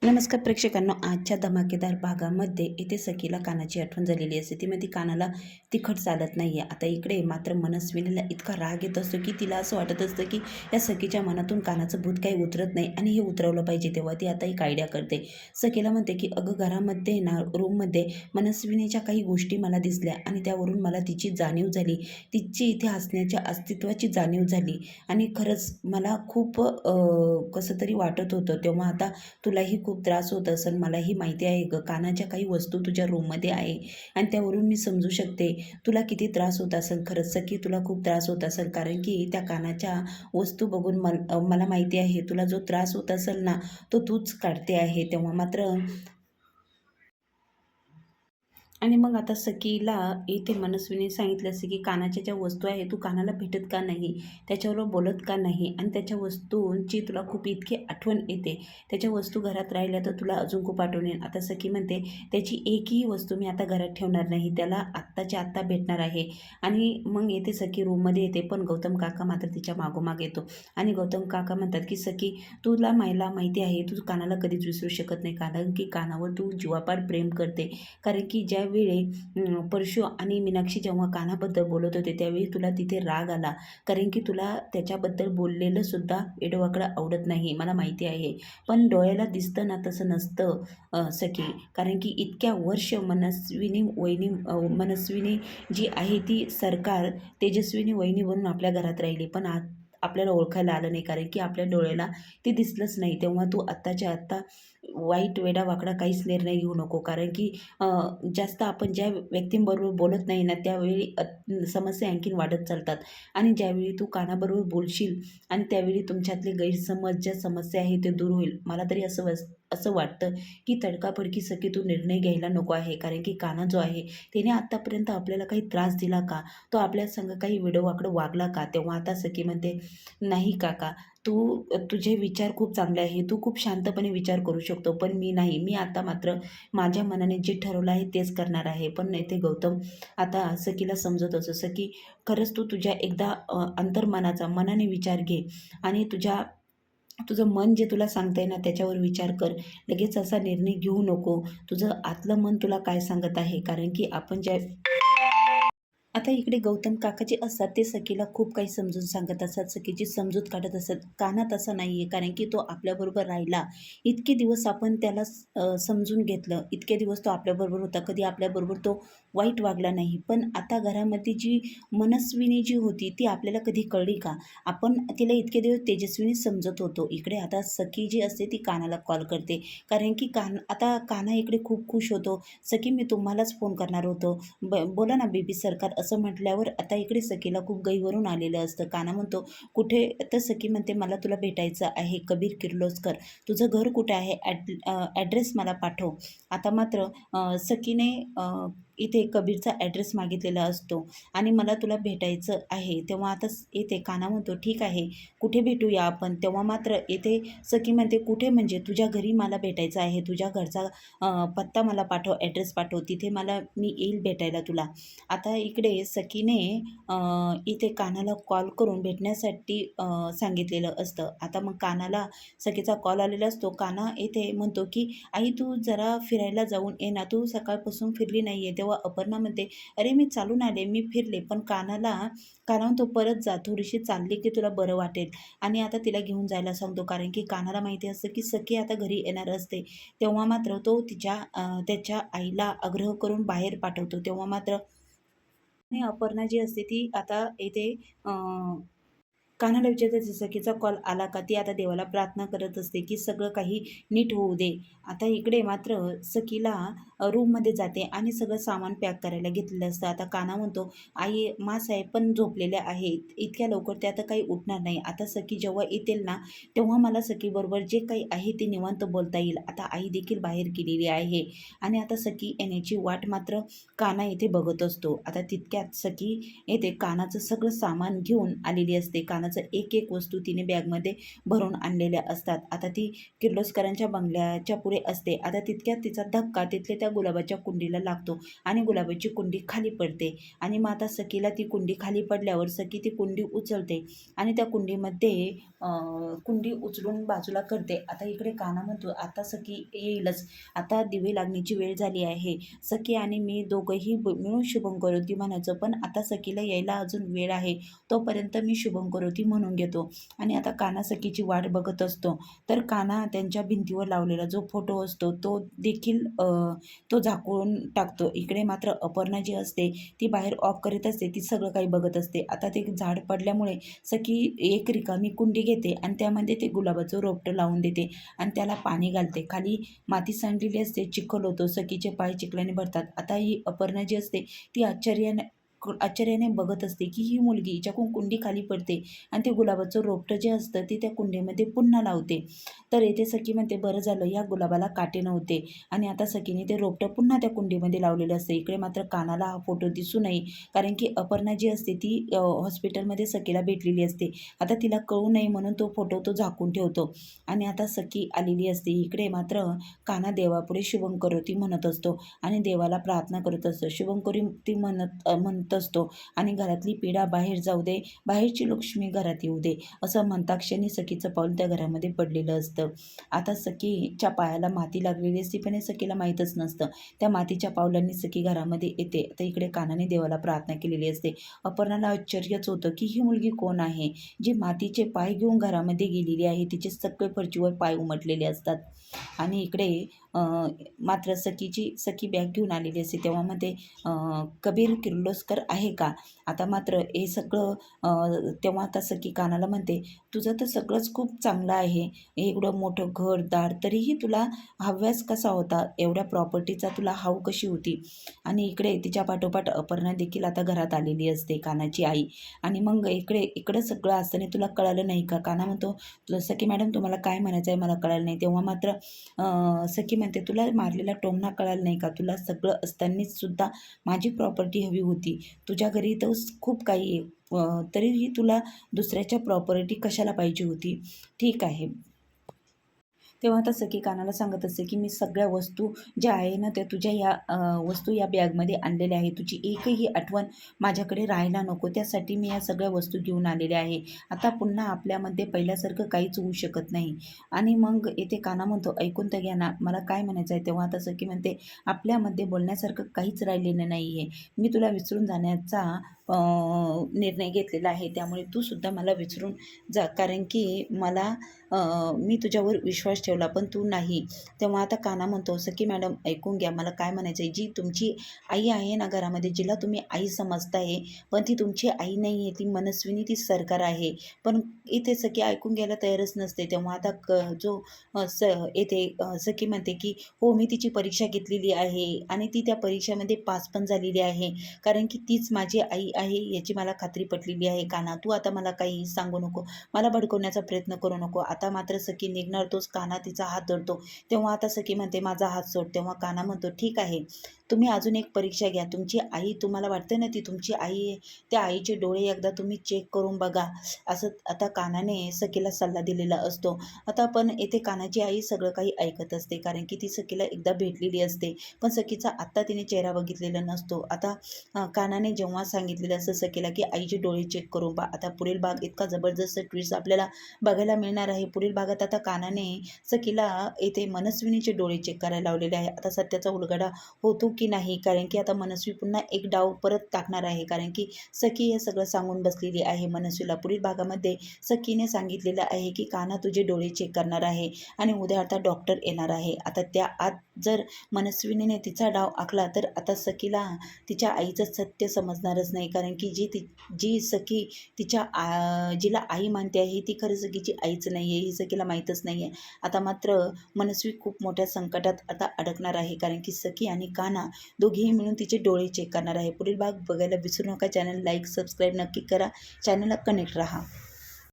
नमस्कार प्रेक्षकांनो, आजच्या धमाकेदार भागामध्ये इथे सखीला कानाची आठवण झालेली असते. ती कानाला तिखट चालत नाही आहे. आता इकडे मात्र मनस्विनीला इतका राग येत असतो की तिला असं वाटत असतं की या सखीच्या मनातून कानाचं भूत काही उतरत नाही आणि हे उतरवलं पाहिजे. तेव्हा ती आता एक आयडिया करते. सखीला म्हणते की अगं, घरामध्ये ना, रूममध्ये मनस्विनीच्या काही गोष्टी मला दिसल्या आणि त्यावरून मला तिची जाणीव झाली. तिची इथे असण्याच्या अस्तित्वाची जाणीव झाली आणि खरंच मला खूप कसं तरी वाटत होतं. तेव्हा आता तुलाही खूप त्रास होत असेल, मलाही माहिती आहे गं. कानाच्या काही वस्तू तुझ्या रूममध्ये आहे आणि त्यावरून मी समजू शकते तुला किती त्रास होत असेल. खरंच सखी, तुला खूप त्रास होत असेल, कारण की त्या कानाच्या वस्तू बघून मला माहिती आहे तुला जो त्रास होत असेल ना, तो तूच काढते आहे. तेव्हा मात्र आणि मग आता सखीला इथे मनस्विनी सांगितलं असं की कानाच्या ज्या वस्तू आहे तू कानाला भेटत का नाही, त्याच्याबरोबर बोलत का नाही, आणि त्याच्या वस्तूंची तुला खूप इतकी आठवण येते. त्याच्या वस्तू घरात राहिल्या तर तुला अजून खूप आठवण येईल. आता सखी म्हणते त्याची एकही वस्तू मी आता घरात ठेवणार नाही, त्याला आत्ताच्या आत्ता भेटणार आहे. आणि मग येते सखी रूममध्ये येते, पण गौतम काका मात्र तिच्या मागोमाग येतो. आणि गौतम काका म्हणतात की सखी, तुला मला माहिती आहे तू कानाला कधीच विसरू शकत नाही, कारण की कानावर तू जीवापाड प्रेम करते. कारण की ज्यावेळी परशू आणि मीनाक्षी जेव्हा कानाबद्दल बोलत होते त्यावेळी तुला तिथे राग आला, कारण की तुला त्याच्याबद्दल बोललेलं सुद्धा वेडवाकडं आवडत नाही, मला माहिती आहे. पण डोळ्याला दिसतं ना, तसं नसतं सखी. कारण की इतक्या वर्ष मनस्विनी जी आहे ती सरकार तेजस्विनी वहिनी म्हणून आपल्या घरात राहिली, पण आज आपल्याला ओळखायला आलं नाही, कारण की आपल्या डोळ्याला ते दिसलंच नाही. तेव्हा तू आत्ताच्या आत्ता वाईट वेडावाकडा काहीच निर्णय घेऊ नको, कारण की जास्त आपण ज्या व्यक्तींबरोबर बोलत नाही ना, त्यावेळी समस्या आणखीन वाढत चालतात. आणि ज्यावेळी तू कानाबरोबर बोलशील आणि त्यावेळी तुमच्यातले गैरसमज, ज्या समस्या आहे ते दूर होईल. मला तरी असं वाटतं की तडकाफडकी सखी तू निर्णय घ्यायला नको आहे, कारण की काना जो आहे त्याने आत्तापर्यंत आपल्याला काही त्रास दिला का, तो आपल्या संग काही वेडोवाकडं वागला का. तेव्हा आता सखी म्हणते, नाही काका, तुझे विचार खूप चांगले आहे, तू खूप शांतपणे विचार करू शकतो, पण मी नाही. मी आता मात्र माझ्या मनाने जे ठरवलं आहे तेच करणार आहे. पण इथे गौतम आता सखीला समजत असो, सखी खरंच तू तुझ्या एकदा अंतर्मनाचा मनाने विचार घे आणि तुझं मन जे तुला सांगतंय ना त्याच्यावर विचार कर. लगेच असा निर्णय घेऊ नको. तुझं आतलं मन तुला काय सांगत आहे, कारण की आपण ज्या आता इकडे गौतम काका जे असतात ते सखीला खूप काही समजून सांगत असतात, सखीची समजूत काढत असतात. कानात असं नाही आहे, कारण की तो आपल्याबरोबर राहिला. इतके दिवस आपण त्याला समजून घेतलं, इतके दिवस तो आपल्याबरोबर होता, कधी आपल्याबरोबर तो वाईट वागला नाही. पण आता घरामध्ये जी मनस्विनी जी होती ती आपल्याला कधी कळली का? आपण तिला इतके दिवस तेजस्विनी समजत होतो. इकडे आता सखी जी असते ती कानाला कॉल करते, कारण की आता काना इकडे खूप खुश होतो. सखी, मी तुम्हालाच फोन करणार होतो, बोला ना बेबी सरकार, असं म्हटल्यावर आता इकडे सखीला खूप गैरवरून आलेलं असतं. काना म्हणतो, कुठे? तर सखी म्हणते, मला तुला भेटायचं आहे कबीर किर्लोस्कर, तुझं घर कुठे आहे, ॲड्रेस मला पाठव. आता मात्र सखीने इथे कबीरचा ॲड्रेस मागितलेला असतो आणि मला तुला भेटायचं आहे. तेव्हा आता येते काना म्हणतो, ठीक आहे, कुठे भेटूया आपण. तेव्हा मात्र येथे सखी म्हणते, कुठे म्हणजे तुझ्या घरी मला भेटायचं आहे, तुझ्या घरचा पत्ता मला पाठव, ॲड्रेस पाठव, तिथे मी येईल भेटायला तुला. आता इकडे सखीने इथे कानाला कॉल करून भेटण्यासाठी सांगितलेलं असतं. आता मग कानाला सखीचा कॉल आलेला असतो. काना येथे म्हणतो की आई, तू जरा फिरायला जाऊन ये ना, तू सकाळपासून फिरली नाही आहे. तेव्हा अपर्णा म्हणते, अरे मी चालून आले, मी फिरले. पण काना म्हणतो, परत जा, थोडीशी चालली की तुला बरं वाटेल. आणि आता तिला घेऊन जायला सांगतो, कारण की कानाला माहिती असतं की सखी आता घरी येणार असते. तेव्हा मात्र तो त्याच्या आईला आग्रह करून बाहेर पाठवतो. तेव्हा मात्र आणि अपर्णा जी असते ती आता येते कान्हाला विचारते, सखीचा कॉल आला का. ती आता देवाला प्रार्थना करत असते की सगळं काही नीट होऊ दे. आता इकडे मात्र सखीला रूममध्ये जाते आणि सगळं सामान पॅक करायला घेतलेलं असतं. आता काना म्हणतो, आई, मासाहेब पण झोपलेले आहेत, इतक्या लवकर ते आता काही उठणार नाही. आता सखी जेव्हा येतील ना, तेव्हा मला सखीबरोबर जे काही आहे ते निवांत बोलता येईल. आता आई देखील बाहेर गेलेली आहे आणि आता सखी येण्याची वाट मात्र काना इथे बघत असतो. आता तितक्यात सखी येते कानाचं सगळं सामान घेऊन आलेली असते. कानाचं कानाचं एक एक वस्तू तिने बॅगमध्ये भरून आणलेल्या असतात. आता ती किर्लोस्करांच्या बंगल्याच्या पुढे असते. आता तितक्यात तिचा धक्का तिथल्या त्या गुलाबाच्या कुंडीला लागतो आणि गुलाबाची कुंडी खाली पडते. आणि मग आता सखीला ती कुंडी खाली पडल्यावर सखी ती कुंडी उचलते आणि त्या कुंडीमध्ये कुंडी उचलून बाजूला करते. आता इकडे काना म्हणतो आता सखी येईलच, आता दिवे लागण्याची वेळ झाली आहे. सखी आणि मी दोघंही मिळून शुभंकरोती म्हणायचं, पण आता सखीला यायला अजून वेळ आहे, तोपर्यंत मी शुभंकरोती म्हणून घेतो. आणि आता काना सखीची वाट बघत असतो. तर काना त्यांच्या भिंतीवर लावलेला जो फोटो असतो तो देखील तो झाकून टाकतो. इकडे मात्र अपर्णा जी असते ती बाहेर ऑफ करीत असते, ती सगळं काही बघत असते. आता ते झाड पडल्यामुळे सखी एक रिकामी कुंडी घेते आणि त्यामध्ये ते गुलाबाचं रोपटं लावून देते आणि त्याला पाणी घालते. खाली माती सांडलेली असते, चिखल होतो, सखीचे पाय चिखलाने भरतात. आता ही अपर्णा जी असते ती आश्चर्याने बघत असते की ही मुलगी हिच्याकडून कुंडी खाली पडते आणि ते गुलाबाचं रोपटं जे असतं ती त्या कुंडीमध्ये पुन्हा लावते. तर येथे सखी म्हणते बरं झालं या गुलाबाला काटे नव्हते. आणि आता सखीने ते रोपटं पुन्हा त्या कुंडीमध्ये लावलेलं असते. इकडे मात्र कानाला हा फोटो दिसू नये, कारण की अपर्णा जी असते ती हॉस्पिटलमध्ये सखीला भेटलेली असते. आता तिला कळू नये म्हणून तो फोटो तो झाकून ठेवतो. आणि आता सखी आलेली असते. इकडे मात्र काना देवापुढे शुभंकरोती म्हणत असतो आणि देवाला प्रार्थना करत असतो. शुभंकरोती म्हणत असतो आणि घरातली पीडा बाहेर जाऊ दे, बाहेरची लक्ष्मी घरात येऊ दे, असं म्हणता क्षणी सखीचं पाऊल त्या घरामध्ये पडलेलं असतं. आता सखीच्या पायाला माती लागलेली असते, पण हे सखीला माहीतच नसतं. त्या मातीच्या पावलांनी सखी घरामध्ये येते. तर इकडे कानाने देवाला प्रार्थना केलेली असते. अपर्णाला आश्चर्यच होतं की ही मुलगी कोण आहे जी मातीचे पाय घेऊन घरामध्ये गेलेली आहे. तिचे सगळे फरचीवर पाय उमटलेले असतात. आणि इकडे मात्र सखी बॅग घेऊन आलेली असते. तेव्हा मध्ये कबीर किर्लोस्कर आहे का? आता मात्र हे सगळं तेव्हा आता सखी कानाला म्हणते तुझं तर सगळंच खूप चांगलं आहे, एवढं मोठं घरदार, तरीही तुला हव्यास कसा होता, एवढ्या प्रॉपर्टीचा तुला हाव कशी होती? आणि इकडे तिच्या पाठोपाठ अपर्णा देखील आता घरात आलेली असते, कानाची आई. आणि मग इकडं सगळं असताना तुला कळालं नाही का? काना म्हणतो सखी मॅडम तुम्हाला काय म्हणायचं आहे मला कळालं नाही. तेव्हा मात्र सखी म्हणते तुला मारलेला टोमणा कळाला नाही का? तुला सगळं असतानाच सुद्धा माझी प्रॉपर्टी हवी होती. तुझ्या घरी तर खूप काही आहे, तरीही तुला दुसऱ्याच्या प्रॉपर्टी कशाला पाहिजे होती? ठीक आहे. तेव्हा आता सखी कानाला सांगत असते की मी सगळ्या वस्तू ज्या आहे ना त्या तुझ्या या वस्तू या बॅगमध्ये आणलेल्या आहे. तुझी एकही आठवण माझ्याकडे राहायला नको, त्यासाठी मी या सगळ्या वस्तू घेऊन आलेल्या आहे. आता पुन्हा आपल्यामध्ये पहिल्यासारखं काहीच होऊ शकत नाही. आणि मग येथे काना म्हणतो ऐकून तर घ्या ना, मला काय म्हणायचं आहे. तेव्हा आता सखी म्हणते आपल्यामध्ये बोलण्यासारखं काहीच राहिलेलं नाही आहे. मी तुला विसरून जाण्याचा निर्णय घेतलेला आहे, त्यामुळे तू सुद्धा मला विसरून जा, कारण की मी तुझ्यावर विश्वास ठेवला पण तू नाही. तेव्हा आता काना म्हणतो सखी मॅडम ऐकून घ्या, मला काय म्हणायचं आहे. जी तुमची आई आहे ना घरामध्ये, जिला तुम्ही आई समजताय, पण ती तुमची आई नाही आहे, ती मनस्विनी, ती सरकार आहे. पण इथे सखी ऐकून घ्यायला तयारच नसते. तेव्हा आता येथे सखी म्हणते की हो मी तिची परीक्षा घेतलेली आहे आणि ती त्या परीक्षेमध्ये पास पण झालेली आहे, कारण की तीच माझी आई आहे याची मला खात्री पटलेली आहे. काना तू आता मला काही सांगू नको, मला भडकवण्याचा प्रयत्न करू नको. आता मात्र सखी निघणार, तोच काना तिचा हात धरतो. तेव्हा आता सखी म्हणते माझा हात सोड. तेव्हा काना म्हणतो ठीक आहे, तुम्ही अजून एक परीक्षा घ्या. तुमची आई, तुम्हाला वाटतं ना ती तुमची आई आहे, त्या आईचे डोळे एकदा तुम्ही चेक करून बघा, असं आता कानाने सखीला सल्ला दिलेला असतो. आता पण येथे कानाची आई सगळं काही ऐकत असते, कारण की ती सखीला एकदा भेटलेली असते, पण सखीचा आत्ता तिने चेहरा बघितलेला नसतो. आता कानाने जेव्हा सांगितलेलं असं सखीला की आईचे डोळे चेक करून पहा, आता पुढील भाग इतका जबरदस्त ट्विस्ट आपल्याला बघायला मिळणार आहे. पुढील भागात आता कानाने सखीला येथे मनस्विनीचे डोळे चेक करायला लावलेले आहे. आता सत्याचा उलगडा होतो की नाही, कारण की आता मनस्वी पुन्हा एक डाव परत टाकणार आहे, कारण की सखी हे सगळं सांगून बसलेली आहे मनस्वीला. पुढील भागामध्ये सखीने सांगितलेलं आहे की काना तुझे डोळे चेक करणार आहे आणि उद्या आता डॉक्टर येणार आहे. आता त्या आत जर मनस्विनीने तिचा डाव आखला तर आता सखीला तिच्या आईचं सत्य समजणारच नाही, कारण की जी सखी जिला आई मानते आहे ती खरं सखीची आईच नाही आहे, ही सखीला माहीतच नाही आहे. आता मात्र मनस्वी खूप मोठ्या संकटात आता अडकणार आहे, कारण की सखी आणि काना दोघेही मिळून तिचे डोळे चेक करणार आहे. पुढील भाग बघायला विसरू नका. चॅनल लाईक सबस्क्राईब नक्की करा, चॅनलला कनेक्ट राहा.